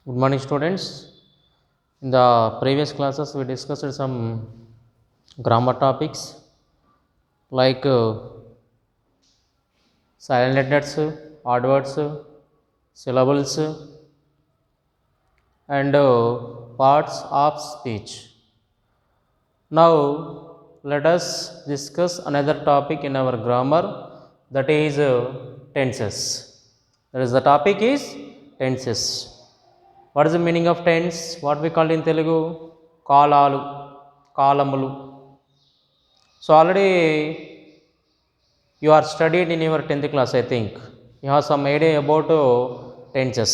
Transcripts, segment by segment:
Good morning, students. In the previous classes, we discussed some grammar topics like silent letters, odd words, syllables, and parts of speech. Now, let us discuss another topic in our grammar, that is tenses. That is, the topic is tenses. What is the meaning of tense? What we call in Telugu? Kalalu, kalamulu. So already you are studied in your 10th class, I think. You have some idea about tenses.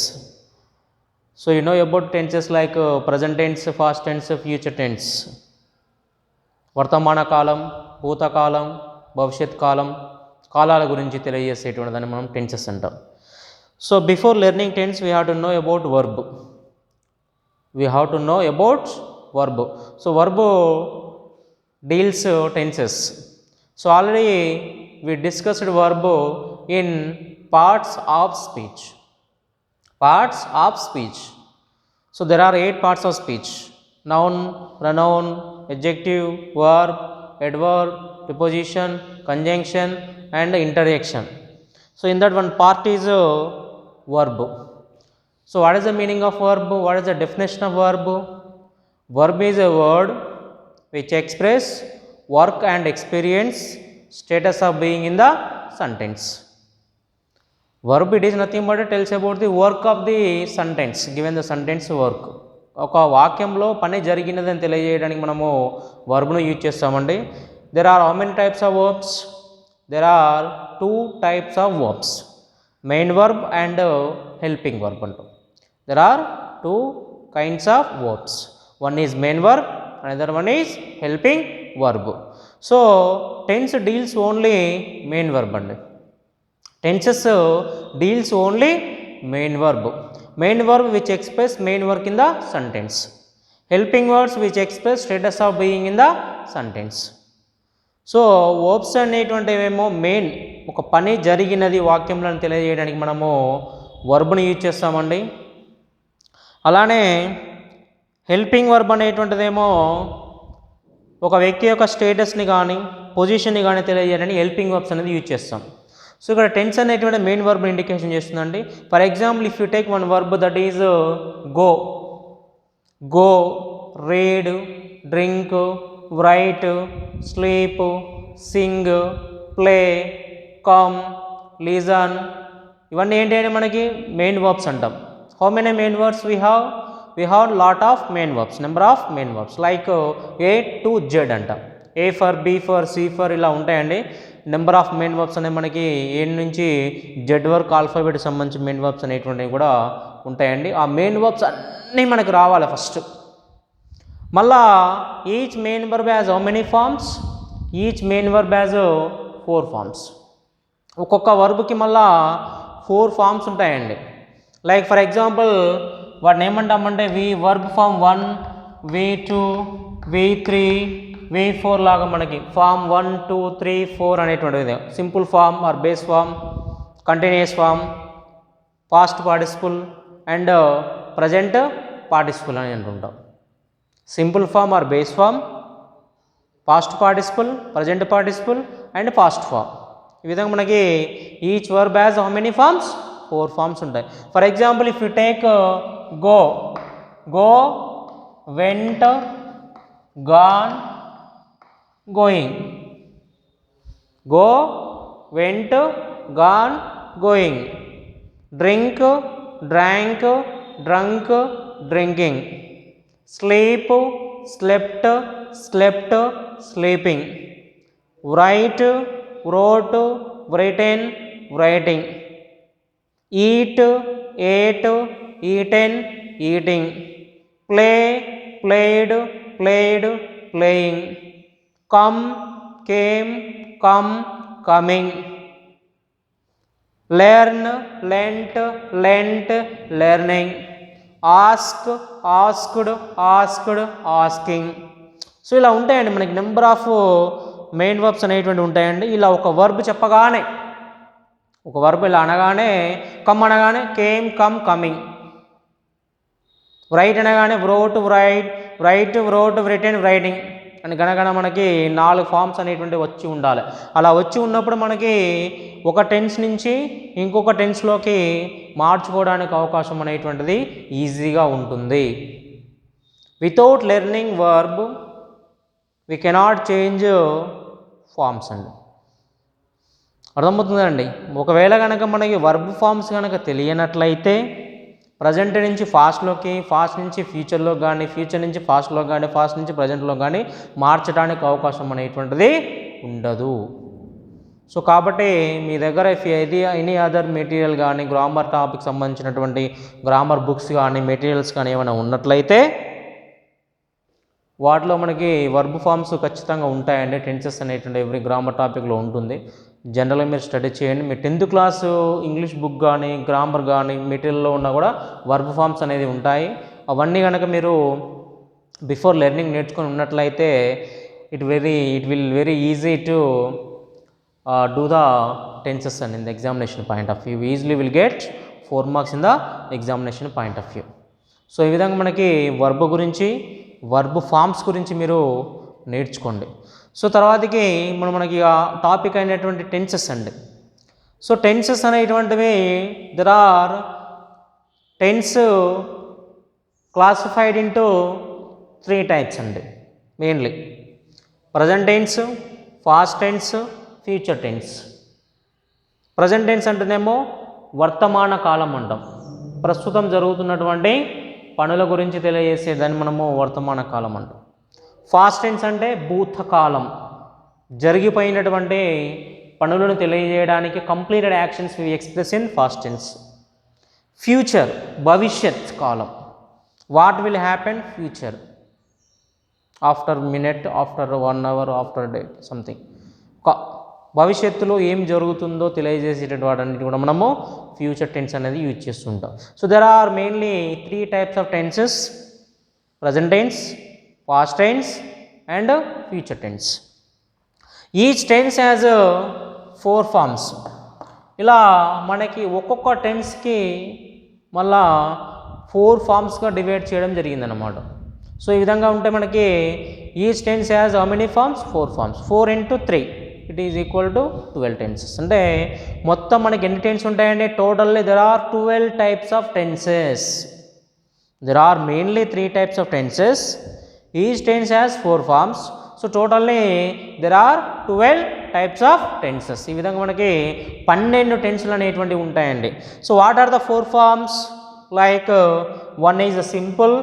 So you know about tenses like present tense, past tense, future tense. వర్తమాన కాలం, భూతకాలం, భవిష్యత్ కాలం, కాలాల గురించి తెలియజేసేటువంటి దాన్ని మనం tenses అంటాం. So before learning tense we have to know about verb. We have to know about verb. So verb deals tenses. So already we discussed verb in parts of speech. Parts of speech. So there are 8 parts of speech: noun, pronoun, adjective, verb, adverb, preposition, conjunction, and interjection. So in that one part is verb. So what is the meaning of verb? What is the definition of verb? Verb is a word which express work and experience, status of being in the sentence. Verb, it is nothing but it tells about the work of the sentence, given the sentence work. ఒక వాక్యంలో పని జరిగినదని తెలియజేయడానికి మనము వర్బ్ను use చేస్తామండి. There are how many types of verbs? There are 2 types of verbs, main verb and helping verb అంటూ. There are 2 kinds of verbs. One is main verb, another one is helping verb. So tense deals only main verb అండి. Tenses deals only main verb. Main verb which express main work in the sentence. Helping words which express status of being in the sentence. So verbs అనేటువంటివేమో main ఒక పని జరిగినది వాక్యంలో తెలియజేయడానికి మనము వర్బ్ని use చేస్తామండి. అలానే హెల్పింగ్ వర్బ్ అనేటువంటిదేమో ఒక వ్యక్తి యొక్క స్టేటస్ని కానీ పొజిషన్ని కానీ తెలియజేయడానికి హెల్పింగ్ వర్బ్స్ అనేది యూజ్ చేస్తాం. సో ఇక్కడ టెన్స్ అనేటువంటి మెయిన్ వర్బ్ని ఇండికేషన్ చేస్తుందండి. For example, if you take one verb that is go. Go, read, drink, write, sleep, sing, play, come, listen, ఇవన్నీ ఏంటి అంటే మనకి మెయిన్ వర్బ్స్ అంటాం. How many main verbs we have lot of main verbs, number of main verbs like A to Z అంటాం. A for, B for, C for, ఇలా ఉంటాయండి. Number of main verbs అనేవి మనకి A నుంచి Z వరకు ఆల్ఫాబెట్కి సంబంధించి main verbs అనేటువంటివి కూడా ఉంటాయండి. ఆ మెయిన్ వర్బ్స్ అన్నీ మనకి రావాలి ఫస్ట్. మళ్ళా each main verb has how many forms? Each main verb has 4 forms. ఒక్కొక్క వర్బ్కి మళ్ళా 4 ఫార్మ్స్ ఉంటాయండి. లైక్ ఫర్ ఎగ్జాంపుల్, వాటిని ఏమంటామంటే verb form 1, V2, V3, V4 లాగా మనకి ఫామ్ 1, 2, 3, 4 అనేటువంటిది simple form or base form, continuous form, past participle and present participle అని అంటుంటాం. Simple form or base form, past participle, present participle and past form. ఈ విధంగా మనకి each verb has how many forms? 4 forms ఉంటాయి. For example, if you take go, go, went, gone, going. Go, went, gone, going. Drink, drank, drunk, drinking. Sleep, slept, slept, sleeping. Write, wrote, written, writing. Eat, ate, eaten, eating. Play, played, played, playing. Come, came, come, coming. Learn, learnt, lent, learning. Ask, asked, asked, asking. So ఇలా ఉంటాయండి మనకి number of main verbs అనేటువంటి ఉంటాయండి. ఇలా ఒక verb చెప్పగానే, ఒక verb ఇలా అనగానే, కమ్ అనగానే కేమ్, కమ్, కమింగ్. రైట్ అనగానే wrote, right, wrote, return, writing అని కనుక మనకి 4 ఫామ్స్ అనేటువంటి వచ్చి ఉండాలి. అలా వచ్చి ఉన్నప్పుడు మనకి ఒక టెన్స్ నుంచి ఇంకొక టెన్స్లోకి మార్చుకోవడానికి అవకాశం అనేటువంటిది ఈజీగా ఉంటుంది. Without learning verb we cannot change forms అండి. అర్థమవుతుందండి. ఒకవేళ కనుక మనకి వర్బ్ ఫామ్స్ కనుక తెలియనట్లయితే ప్రజెంట్ నుంచి ఫాస్ట్లోకి, ఫాస్ట్ నుంచి ఫ్యూచర్లో కానీ, ఫ్యూచర్ నుంచి ఫాస్ట్లో కానీ, ఫాస్ట్ నుంచి ప్రజెంట్లో కానీ మార్చడానికి అవకాశం అనేటువంటిది ఉండదు. సో కాబట్టి మీ దగ్గర ఎనీ అదర్ మెటీరియల్ కానీ, గ్రామర్ టాపిక్ సంబంధించినటువంటి గ్రామర్ బుక్స్ కానీ, మెటీరియల్స్ కానీ ఏమైనా ఉన్నట్లయితే వాటిలో మనకి వర్బ్ ఫామ్స్ ఖచ్చితంగా ఉంటాయండి. టెన్సెస్ అనేటువంటి ఎవ్రీ గ్రామర్ టాపిక్లో ఉంటుంది. జనరల్గా మీరు స్టడీ చేయండి. మీ 10th క్లాసు ఇంగ్లీష్ బుక్ కానీ, గ్రామర్ కానీ మెటీరియల్లో ఉన్నా కూడా వర్బ్ ఫామ్స్ అనేది ఉంటాయి. అవన్నీ కనుక మీరు బిఫోర్ లెర్నింగ్ నేర్చుకొని ఉన్నట్లయితే it will very easy to do the tenses and in the examination point of view. Easily will get 4 marks in the examination point of view. So ఈ విధంగా మనకి వర్బ్ గురించి, వర్బ్ ఫామ్స్ గురించి మీరు నేర్చుకోండి. So తర్వాతకి మనకి టాపిక్ అయినటువంటి టెన్సెస్ అండి. సో టెన్సెస్ అనేటువంటివి there are tense classified into 3 types అండి. Mainly present tense, past tense, future tense. Present tense అంటేనేమో వర్తమాన కాలం అంటాం. ప్రస్తుతం జరుగుతున్నటువంటి పనుల గురించి తెలియజేసేదాన్ని మనము వర్తమాన కాలం అంటాం. ఫాస్ట్ టెన్స్ అంటే భూతకాలం, జరిగిపోయినటువంటి పనులను తెలియజేయడానికి completed actions we express in past tense. Future భవిష్యత్ కాలం, what will happen future, after minute, after 1 hour, after day something. భవిష్యత్తులో ఏం జరుగుతుందో తెలియజేసేటటువంటి వాటన్నిటి కూడా మనము ఫ్యూచర్ టెన్స్ అనేది యూజ్ చేస్తుంటాం. So there are mainly 3 types of tenses: present tense, past tense and future tense. Each tense has 4 forms. ఇలా మనకి ఒక్కొక్క టెన్స్కి మళ్ళా 4 ఫామ్స్గా డివైడ్ చేయడం జరిగిందన్నమాట. సో ఈ విధంగా ఉంటే మనకి each tense has how many forms? 4 forms. 4 into 3 it is equal to 12 tenses. అంటే మొత్తం మనకి ఎన్ని టెన్స్ ఉంటాయండి? Totally there are 12 types of tenses. There are mainly 3 types of tenses. Each tense has 4 forms. So totally there are 12 types of tenses. ఈ విధంగా మనకి 12 టెన్స్లు అనేటువంటివి ఉంటాయండి. So what are the 4 forms? Like one is simple,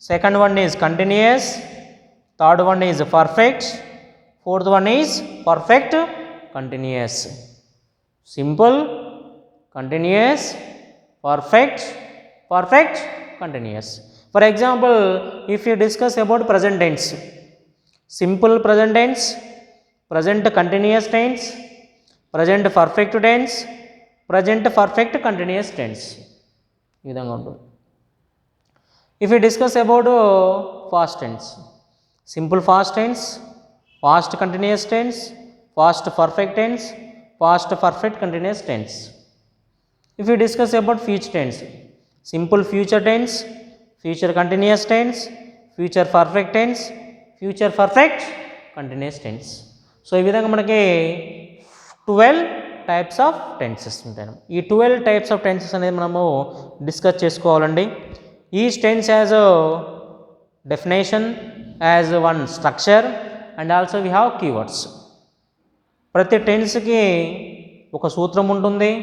second one is continuous, third one is perfect, fourth one is perfect continuous. Simple, continuous, perfect, perfect continuous. For example, if you discuss about present tense, simple present tense, present continuous tense, present perfect tense, present perfect continuous tense. ఈ విధంగా ఉంటుంది. If you discuss about past tense, simple past tense, past continuous tense, past perfect tense, past perfect continuous tense. If you discuss about future tense, simple future tense, future continuous tense, future perfect tense, future perfect continuous tense. So ఈ విధంగా మనకి 12 types of tenses ఉంటాయి. ఈ 12 types of tenses అనేది మనము discuss చేసుకోవాలండి. Each tense has definition, as one structure and also we have keywords. ప్రతి టెన్స్కి ఒక సూత్రం ఉంటుంది,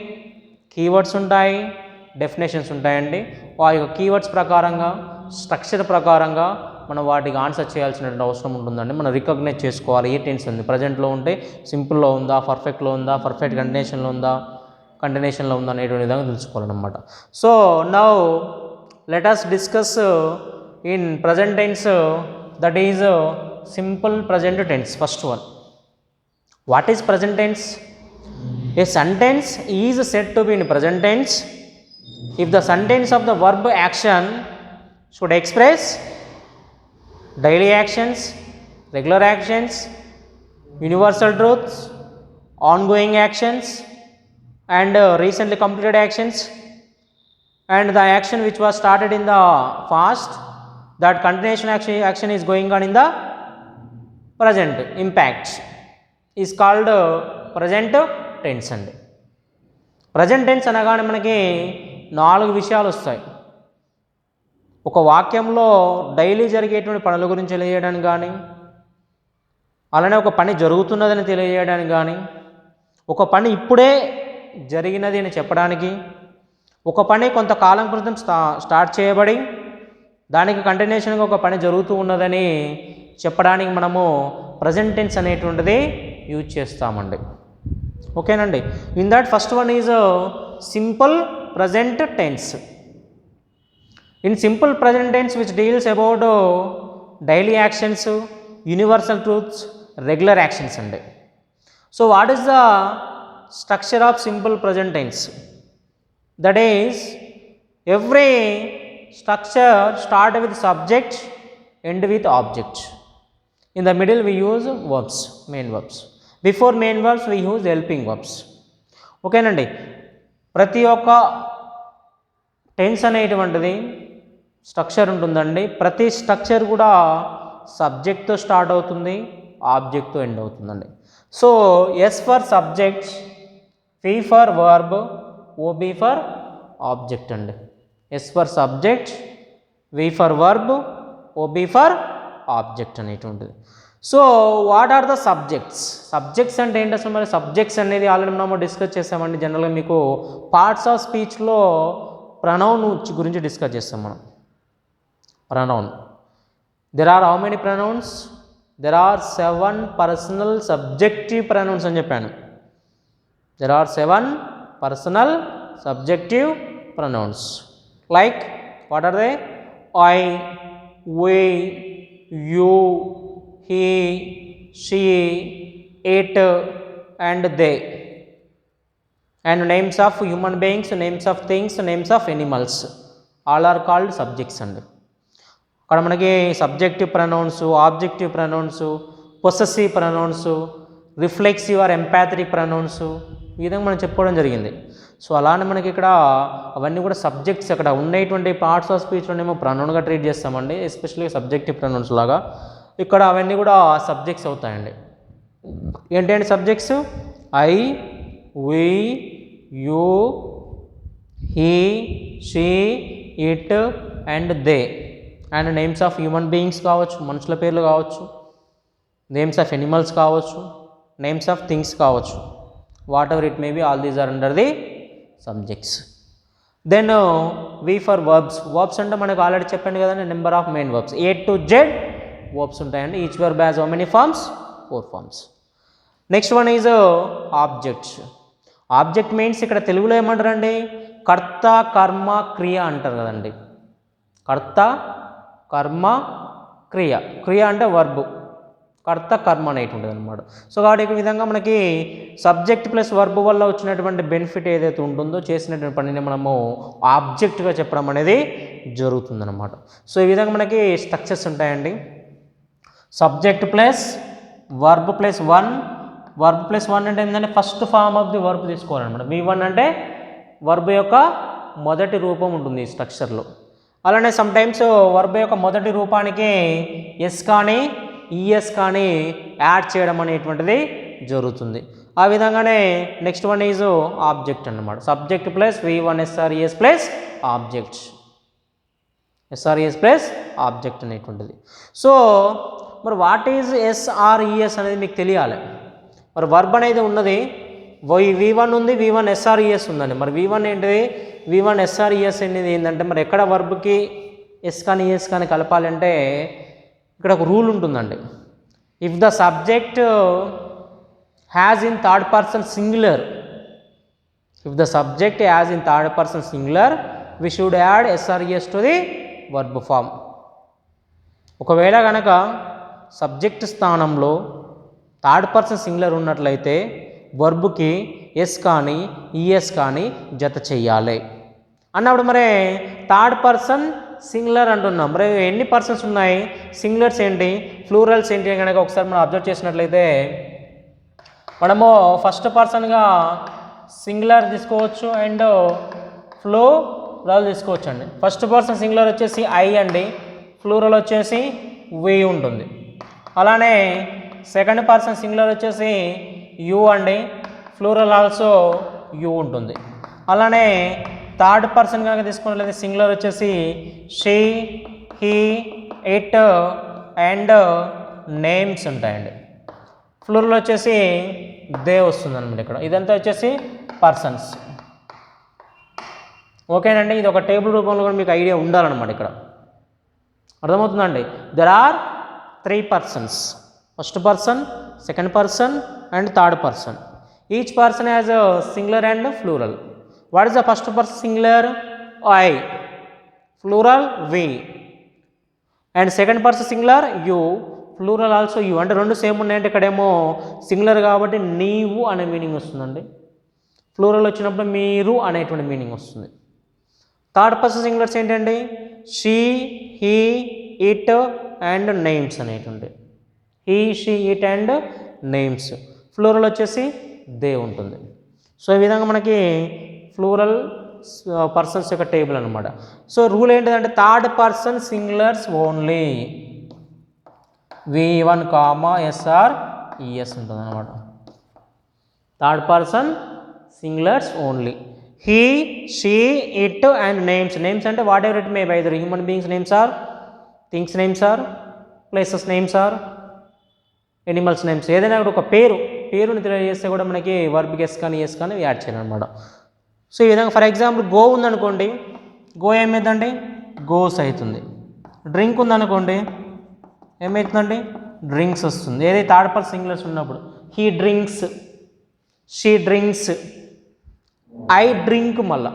కీవర్డ్స్ ఉంటాయి, డెఫినేషన్స్ ఉంటాయండి. ఆ యొక్క కీవర్డ్స్ ప్రకారంగా, స్ట్రక్చర్ ప్రకారంగా మనం వాటికి ఆన్సర్ చేయాల్సినటువంటి అవసరం ఉంటుందండి. మనం రికగ్నైజ్ చేసుకోవాలి ఏ టెన్స్ ఉంది. ప్రజెంట్లో ఉంటే సింపుల్లో ఉందా, పర్ఫెక్ట్లో ఉందా, పర్ఫెక్ట్ కంటిన్యూషన్లో ఉందా, కంటిన్యూషన్లో ఉందా అనేటువంటి విధంగా తెలుసుకోవాలన్నమాట. So now let us discuss in present tense, that is simple present tense. First one, what is present tense? A sentence is said to be in present tense if the sentence of the verb action should express daily actions, regular actions, universal truths, ongoing actions and recently completed actions. and the action which was started in the past, that continuation action is going on in the present, impact is called present tense అండి. Present tense అనగానే మనకి 4 విషయాలు వస్తాయి. ఒక వాక్యంలో daily జరిగేటువంటి పనుల గురించి తెలియజేయడానికి కానీ, అలానే ఒక పని జరుగుతున్నదని తెలియజేయడానికి కానీ, ఒక పని ఇప్పుడే జరిగినది అని చెప్పడానికి, ఒక పని కొంతకాలం క్రితం స్టార్ట్ చేయబడి దానికి కంటిన్యూషన్గా ఒక పని జరుగుతూ ఉన్నదని చెప్పడానికి మనము ప్రజెంట్ టెన్స్ అనేటువంటిది యూజ్ చేస్తామండి. ఓకేనండి. In that first one is simple present tense. In simple present tense which deals about daily actions, universal truths, regular actions అండి. So what is the structure of simple present tense? That is every structure start with subject, end with object. In the middle we use verbs, main verbs. Before main verbs we use helping verbs. Okay నండి. ప్రతి ఒక్క tense అనేటువంటిది structure ఉంటుందండి. ప్రతి structure కూడా సబ్జెక్ట్తో స్టార్ట్ అవుతుంది, ఆబ్జెక్ట్తో ఎండ్ అవుతుందండి. So S for subject, V for verb, OB for object అండి. S for subject, V for verb, OB for object అనేటువంటిది. So what are the subjects? Subjects అంటే ఏంటి అసలు? మరి సబ్జెక్ట్స్ అనేది ఆల్రెడీ మనము డిస్కస్ చేసామండి. జనరల్గా మీకు పార్ట్స్ ఆఫ్ స్పీచ్లో ప్రనౌన్ గురించి డిస్కస్ చేస్తాం మనం. Pronoun, there are how many pronouns? There are 7 personal subjective pronouns అని చెప్పాను. There are 7 personal subjective pronouns. Like what are they? I, we, you, he, she, it and they. And names of human beings, names of things, names of animals, all are called subjects అండి. అక్కడ మనకి subjective pronouns, objective pronouns, possessive pronouns, reflexive or emphatic pronouns, ఈ విధంగా మనం చెప్పుకోవడం జరిగింది. So అలానే మనకి ఇక్కడ అవన్నీ కూడా సబ్జెక్ట్స్ అక్కడ ఉండేటువంటి పార్ట్స్ ఆఫ్ స్పీచ్లోనేమో ప్రనౌన్గా ట్రీట్ చేస్తామండి, ఎస్పెషల్లీ సబ్జెక్టివ్ ప్రనౌన్స్ లాగా. ఇక్కడ అవన్నీ కూడా సబ్జెక్ట్స్ అవుతాయండి. ఏంటంటే subjects? I, we, you, he, she, it and they. And names of human beings కావచ్చు, మనుషుల పేర్లు కావచ్చు, నేమ్స్ ఆఫ్ ఎనిమల్స్ కావచ్చు, నేమ్స్ ఆఫ్ థింగ్స్ కావచ్చు. Whatever it may be, all these are under the subjects. Then we for verbs. Verbs అంటే మనకు already చెప్పండి కదండి, number of main verbs, A to Z verbs ఉంటాయండి. Each verb has how many forms? 4 forms. Next one is objects. Object means ఇక్కడ తెలుగులో ఏమంటారండి? కర్త, కర్మ, క్రియ అంటారు కదండి. కర్త, కర్మ, క్రియ. క్రియ అంటే వర్బ్, కర్త కర్మ అనేటువంటిది అనమాట. సో కాబట్టి ఈ విధంగా మనకి సబ్జెక్ట్ ప్లస్ వర్బ్ వల్ల వచ్చినటువంటి బెనిఫిట్ ఏదైతే ఉంటుందో, చేసినటువంటి పనిని మనము ఆబ్జెక్ట్గా చెప్పడం అనేది జరుగుతుందన్నమాట. సో ఈ విధంగా మనకి స్ట్రక్చర్స్ ఉంటాయండి. Subject plus verb plus 1. Verb plus 1 అంటే ఏంటంటే first form of the verb తీసుకోవాలన్నమాట. V1 అంటే వర్బ్ యొక్క మొదటి రూపం ఉంటుంది ఈ స్ట్రక్చర్లో. అలానే సమ్టైమ్స్ వర్బ్ యొక్క మొదటి రూపానికి ఎస్ కానీ ఈఎస్ కానీ యాడ్ చేయడం అనేటువంటిది జరుగుతుంది. ఆ విధంగానే నెక్స్ట్ వన్ ఈజ్ ఆబ్జెక్ట్ అన్నమాట. Subject plus V1 SRES plus object, SRES plus object అనేటువంటిది. సో మరి వాట్ ఈజ్ SRES అనేది మీకు తెలియాలి. మరి వర్బ్ అనేది ఉన్నది, V1 ఉంది, V1 SRES ఉందండి. మరి V1 ఏంటిది? V1 SRES అనేది ఏంటంటే మరి ఎక్కడ వర్బ్కి ఎస్ కానీ ఈఎస్ కానీ కలపాలంటే ఇక్కడ ఒక రూల్ ఉంటుందండి. If the subject has in third person singular, if the subject has in third person singular, we should add SRES to the verb form. ఒకవేళ కనుక సబ్జెక్ట్ స్థానంలో థర్డ్ పర్సన్ సింగులర్ ఉన్నట్లయితే వర్బ్కి s కానీ es కానీ జత చెయ్యాలి అన్నప్పుడు మరి థర్డ్ పర్సన్ సింగులర్ అంటున్నాం. మరి ఎన్ని పర్సన్స్ ఉన్నాయి? సింగులర్స్ ఏంటి, ఫ్లూరల్స్ ఏంటి కనుక ఒకసారి మనం అబ్జర్వ్ చేసినట్లయితే మనము ఫస్ట్ పర్సన్గా సింగులర్ తీసుకోవచ్చు అండ్ ప్లూరల్ తీసుకోవచ్చండి. ఫస్ట్ పర్సన్ సింగులర్ వచ్చేసి ఐ అండి, ప్లూరల్ వచ్చేసి వి ఉంటుంది. అలానే సెకండ్ పర్సన్ సింగులర్ వచ్చేసి యు అండి, ప్లూరల్ ఆల్సో యు ఉంటుంది. అలానే థర్డ్ పర్సన్ కనుక తీసుకున్నట్లయితే సింగులర్ వచ్చేసి she, he, it and names ఉంటాయండి. ప్లూరల్ వచ్చేసి దే వస్తుంది అనమాట ఇక్కడ. ఇదంతా వచ్చేసి పర్సన్స్. ఓకేనండి, ఇది ఒక టేబుల్ రూపంలో కూడా మీకు ఐడియా ఉండాలన్నమాట ఇక్కడ. అర్థమవుతుందండి? There are 3 persons. First person, second person and third person. Each person has a singular and plural. What is the first person singular? I. Plural we. And second person singular you. Plural also you. అంటే రెండు same ఉన్నాయంటే ఇక్కడేమో singular కాబట్టి నీవు అనే meaning వస్తుందండి. Plural వచ్చినప్పుడు మీరు అనేటువంటి మీనింగ్ వస్తుంది. థర్డ్ పర్సన్ సింగులర్స్ ఏంటండి? She, he, it and names అనేటువంటి. He, she, it and names. Plural వచ్చేసి దే ఉంటుంది. సో ఈ విధంగా మనకి ప్లూరల్ పర్సన్స్ యొక్క టేబుల్ అనమాట. సో రూల్ ఏంటిదంటే third person singulars only. V1, SR, ES ఉంటుంది అనమాట. Third person singulars only. He, she, it and names. Names అంటే whatever it may be their human beings names or, things names or, places names are, animals names. ఏదైనా ఒక పేరుని తెలియజేస్తే కూడా మనకి verb s కానీ ఎస్ కానీ add చేయాలన్నమాట. సో ఈ విధంగా ఫర్ ఎగ్జాంపుల్ గో ఉందనుకోండి, గో ఏమైందండి? గోస్ అవుతుంది. డ్రింక్ ఉందనుకోండి ఏమవుతుందండి? డ్రింక్స్ వస్తుంది. ఏదైతే థర్డ్ పర్సన్ సింగులర్స్ ఉన్నప్పుడు he drinks, she drinks, I drink. మళ్ళా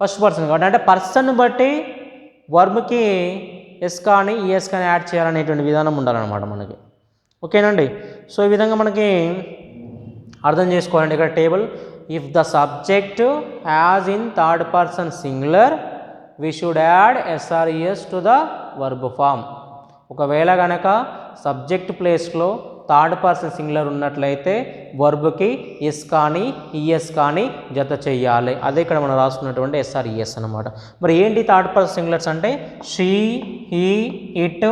ఫస్ట్ పర్సన్ కాబట్టి అంటే పర్సన్ బట్టి వర్బ్కి ఎస్ కానీ ఈఎస్ కానీ యాడ్ చేయాలనేటువంటి విధానం ఉండాలన్నమాట మనకి. ఓకేనండి. సో ఈ విధంగా మనకి అర్థం చేసుకోవాలండి ఇక్కడ table. If the subject has in third person singular we should add s or es to the verb form. ఒకవేళ కనుక సబ్జెక్ట్ ప్లేస్లో థర్డ్ పర్సన్ సింగులర్ ఉన్నట్లయితే వర్బ్కి ఎస్ కానీ ఈఎస్ కానీ జత చెయ్యాలి. అదే ఇక్కడ మనం రాసుకున్నటువంటి ఎస్ఆర్ఈఎస్ అనమాట. మరి ఏంటి థర్డ్ పర్సన్ సింగులర్స్ అంటే she, he, it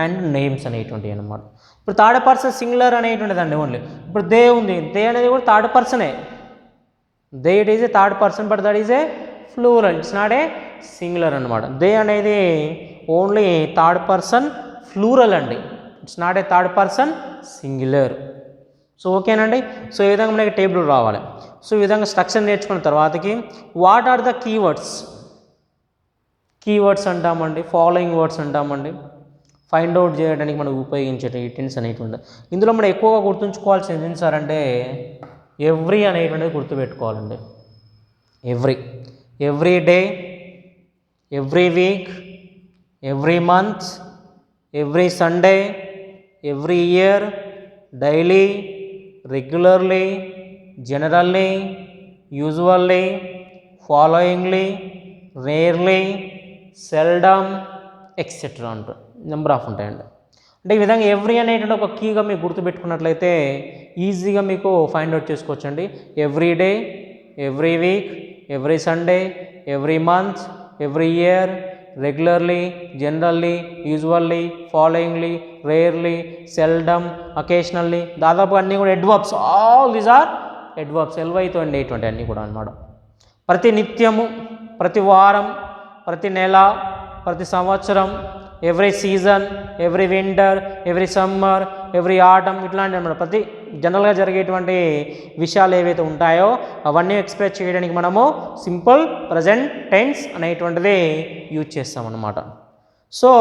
and names అనేటువంటివి అనమాట. ఇప్పుడు థర్డ్ పర్సన్ సింగులర్ అనేటువంటిదండి ఓన్లీ. ఇప్పుడు దే ఉంది, దే అనేది కూడా థర్డ్ పర్సనే. They it is a third person but that is a plural, it's not a singular అనమాట. దే అనేది ఓన్లీ థర్డ్ పర్సన్ ప్లూరల్ అండి, it's not a third person singular. So ఓకేనండి. So ఈ విధంగా మనకి టేబుల్ రావాలి. సో ఈ విధంగా స్ట్రక్చర్ నేర్చుకున్న తర్వాతకి what are the keywords? Keywords అంటామండి, ఫాలోయింగ్ వర్డ్స్ అంటామండి. ఫైండ్ అవుట్ చేయడానికి మనం ఉపయోగించే టెన్స్ అనేటువంటి. ఇందులో మనం ఎక్కువగా గుర్తుంచుకోవాల్సింది ఏంటి సార్ అంటే ఎవ్రీ అనేటువంటిది గుర్తుపెట్టుకోవాలండి. Every day, every week, every month, every Sunday, every year, daily, regularly, generally, usually, followingly, rarely, seldom etcetera అంటూ నెంబర్ ఆఫ్ ఉంటాయండి. అంటే ఈ విధంగా ఎవ్రీ అనేటువంటి ఒక కీగా మీకు గుర్తుపెట్టుకున్నట్లయితే ఈజీగా మీకు ఫైండ్ అవుట్ చేసుకోవచ్చండి. Every day, every week, every Sunday, every month, every year, regularly, generally, usually, followingly, rarely, seldom, occasionally, దాదాపు అన్నీ కూడా adverbs. All these are adverbs. ఎల్వైతో ఉండేటువంటి అన్నీ కూడా అన్నమాట. ప్రతి నిత్యము, ప్రతి వారం, ప్రతి నెల, ప్రతి సంవత్సరం, every season, every winter, every summer, every atom, ఇట్లాంటి అన్నమాట. ప్రతి జనరల్గా జరిగేటువంటి విషయాలు ఏవైతే ఉంటాయో అవన్నీ ఎక్స్ప్రెస్ చేయడానికి మనము సింపుల్ ప్రజెంట్ టెన్స్ అనేటువంటిది యూజ్ చేస్తామన్నమాట. So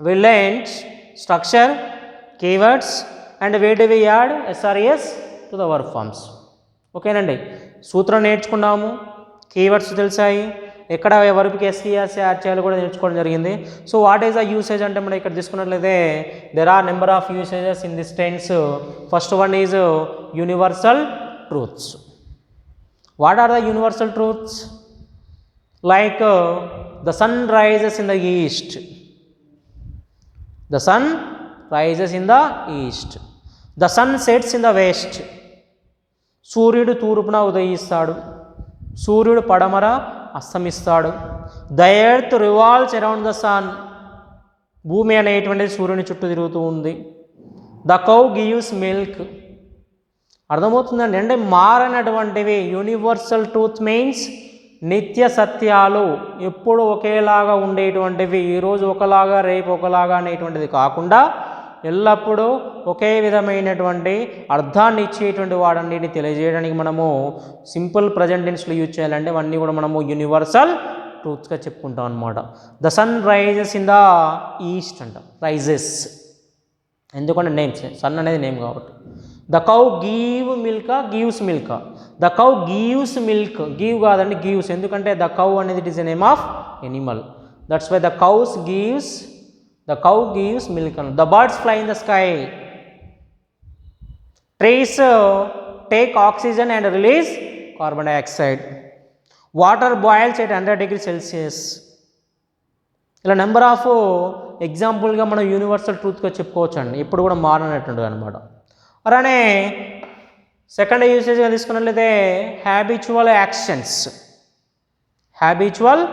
we learned structure, keywords and where do we add s or es to the verb forms. ఓకేనండి. సూత్రం నేర్చుకున్నాము, కీవర్డ్స్ తెలిసాయి, ఎక్కడ వర్బ్కి ఎస్ఈఎస్ యాడ్ చేయాలో కూడా నేర్చుకోవడం జరిగింది. So what is the usage అంటే మనం ఇక్కడ తీసుకున్నట్లయితే there are number of usages in this tense. First one is universal truths. What are the universal truths? Like the sun rises in the east, the sun rises in the east, the sun sets in the west. సూర్యుడు తూర్పున ఉదయిస్తాడు, సూర్యుడు పడమర అస్తమిస్తాడు. The earth revolves around the sun, భూమి అనేటువంటిది సూర్యుని చుట్టూ తిరుగుతూ ఉంది. ద కౌ గివ్స్ మిల్క్, అర్థమవుతుందండి. అంటే మారనటువంటివి, యూనివర్సల్ ట్రూత్ మీన్స్ నిత్య సత్యాలు, ఎప్పుడు ఒకేలాగా ఉండేటువంటివి, ఈరోజు ఒకలాగా రేపు ఒకలాగా అనేటువంటిది కాకుండా ఎల్లప్పుడూ ఒకే విధమైనటువంటి అర్థాన్ని ఇచ్చేటువంటి వాడన్నిటిని తెలియజేయడానికి మనము సింపుల్ ప్రజెంట్ టెన్స్లో యూజ్ చేయాలంటే అవన్నీ కూడా మనము యూనివర్సల్ ట్రూత్స్గా చెప్పుకుంటాం అనమాట. The sun rises in the east అంట, రైజెస్ ఎందుకంటే నేమ్స్, సన్ అనేది నేమ్ కాబట్టి. The cow give milk, gives milk, the cow gives milk, give కాదండి గివ్స్, ఎందుకంటే ద కౌ అనేది it is a name of animal, that's why the cows gives, the cow gives milk. The birds fly in the sky, trees take oxygen and release carbon dioxide, water boils at 100 degrees Celsius. ఇలా number of ఎగ్జాంపుల్గా మనం universal ట్రూత్గా చెప్పుకోవచ్చు అండి, ఎప్పుడు కూడా మారనట్టుండదు అనమాట. అలానే second యూసేజ్గా తీసుకున్నట్లయితే హ్యాబిచువల్ యాక్షన్స్. హ్యాబిచువల్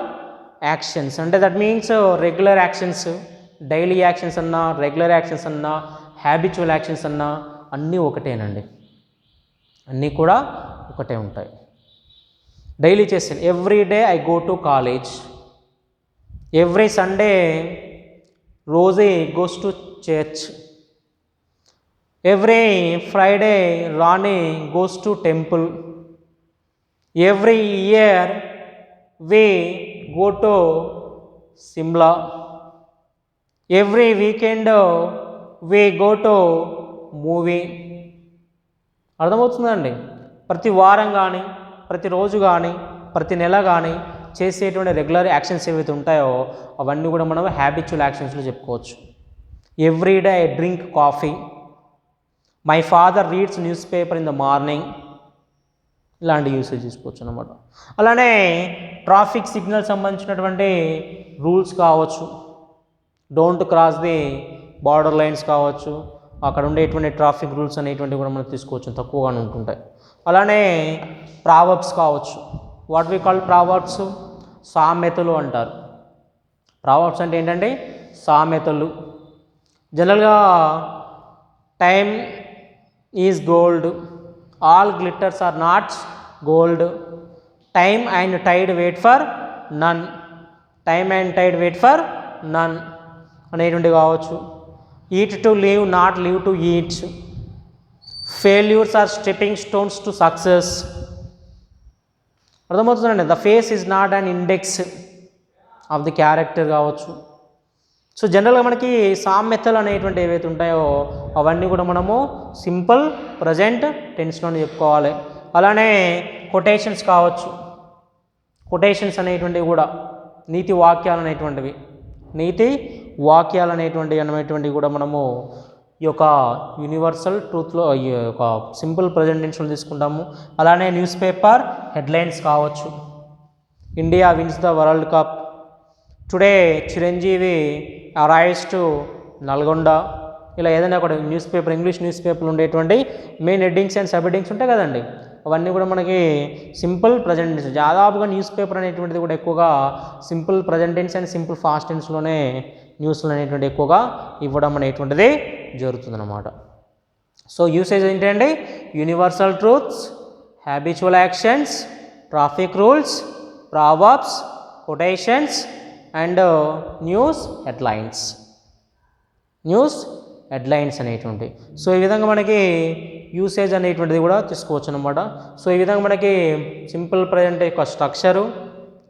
యాక్షన్స్ అంటే that means regular actions, daily actions అన్నా, రెగ్యులర్ యాక్షన్స్ అన్నా, హ్యాబిచువల్ యాక్షన్స్ అన్నా అన్నీ ఒకటేనండి, అన్నీ కూడా ఒకటే ఉంటాయి. డైలీ చేస్తాను. Every day I go to college, every Sunday Rosie goes to church, every Friday Rani goes to temple, every year we go to Shimla, every weekend we go to movie. అర్థమవుతుందండి. ప్రతి వారం కానీ, ప్రతిరోజు కానీ, ప్రతి నెల కానీ చేసేటువంటి రెగ్యులర్ యాక్షన్స్ ఏవైతే ఉంటాయో అవన్నీ కూడా మనం హ్యాబిచువల్ యాక్షన్స్లో చెప్పుకోవచ్చు. Every day I drink coffee, my father reads news paper in the morning, ఇలాంటి యూసేజ్ తీసుకోవచ్చు అనమాట. అలానే ట్రాఫిక్ సిగ్నల్ సంబంధించినటువంటి రూల్స్ కావచ్చు, don't cross the border lines కావచ్చు, అక్కడ ఉండేటువంటి ట్రాఫిక్ రూల్స్ అనేటువంటివి కూడా మనం తీసుకోవచ్చు, తక్కువగానే ఉంటుంటాయి. అలానే ప్రావర్బ్స్ కావచ్చు, వాట్ వి కాల్ ప్రావర్బ్స్, సామెతలు అంటారు. ప్రావర్బ్స్ అంటే ఏంటంటే సామెతలు. జనరల్గా time is gold, all glitters are not gold, time and tide wait for none, time and tide wait for none అనేటువంటివి కావచ్చు. Eat to live, not live to eat, failures are stepping stones to success. అర్థమవుతుందండి. The face is not an index of the character కావచ్చు. So జనరల్గా మనకి సామెతలు అనేటువంటి ఏవైతే ఉంటాయో అవన్నీ కూడా మనము సింపుల్ ప్రజెంట్ టెన్స్లోనే చెప్పుకోవాలి. అలానే కొటేషన్స్ కావచ్చు, కొటేషన్స్ అనేటువంటివి కూడా నీతి వాక్యాలు అనేటువంటివి, నీతి వాక్యాలు అనేటువంటివి కూడా మనము ఈ యొక్క యూనివర్సల్ ట్రూత్లో ఈ యొక్క సింపుల్ ప్రజెంట్ టెన్స్లో తీసుకుంటాము. అలానే న్యూస్ పేపర్ హెడ్లైన్స్ కావచ్చు, India wins the world cup, today Chiranjeevi arrives to Nalgonda, ఇలా ఏదైనా ఒక న్యూస్ పేపర్, ఇంగ్లీష్ న్యూస్ పేపర్లు ఉండేటువంటి main headings and sub headings ఉంటాయి కదండి, అవన్నీ కూడా మనకి సింపుల్ ప్రజెంట్ టెన్స్. దాదాపుగా న్యూస్ పేపర్ అనేటువంటిది కూడా ఎక్కువగా simple present tense and simple past టెన్స్లోనే న్యూస్లు అనేటువంటి ఎక్కువగా ఇవ్వడం అనేటువంటిది జరుగుతుందన్నమాట. సో యూసేజ్ ఏంటంటే universal truths, habitual actions, traffic rules, proverbs, quotations and news headlines, news headlines అనేటువంటి. సో ఈ విధంగా మనకి యూసేజ్ అనేటువంటిది కూడా తీసుకోవచ్చు అనమాట. సో ఈ విధంగా మనకి సింపుల్ ప్రజెంట్ యొక్క structure,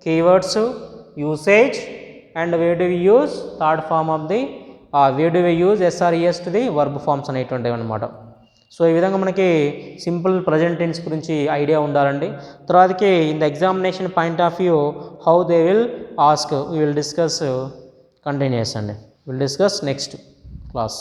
keywords, usage and way do we use third form of the way do we use s or es to the verb forms అనేటువంటివి అనమాట. సో ఈ విధంగా మనకి సింపుల్ ప్రజెంట్ టెన్స్ గురించి ఐడియా ఉండాలండి. తర్వాతకి in the examination point of view how they will ask, we will discuss continuous అండి, will discuss next class.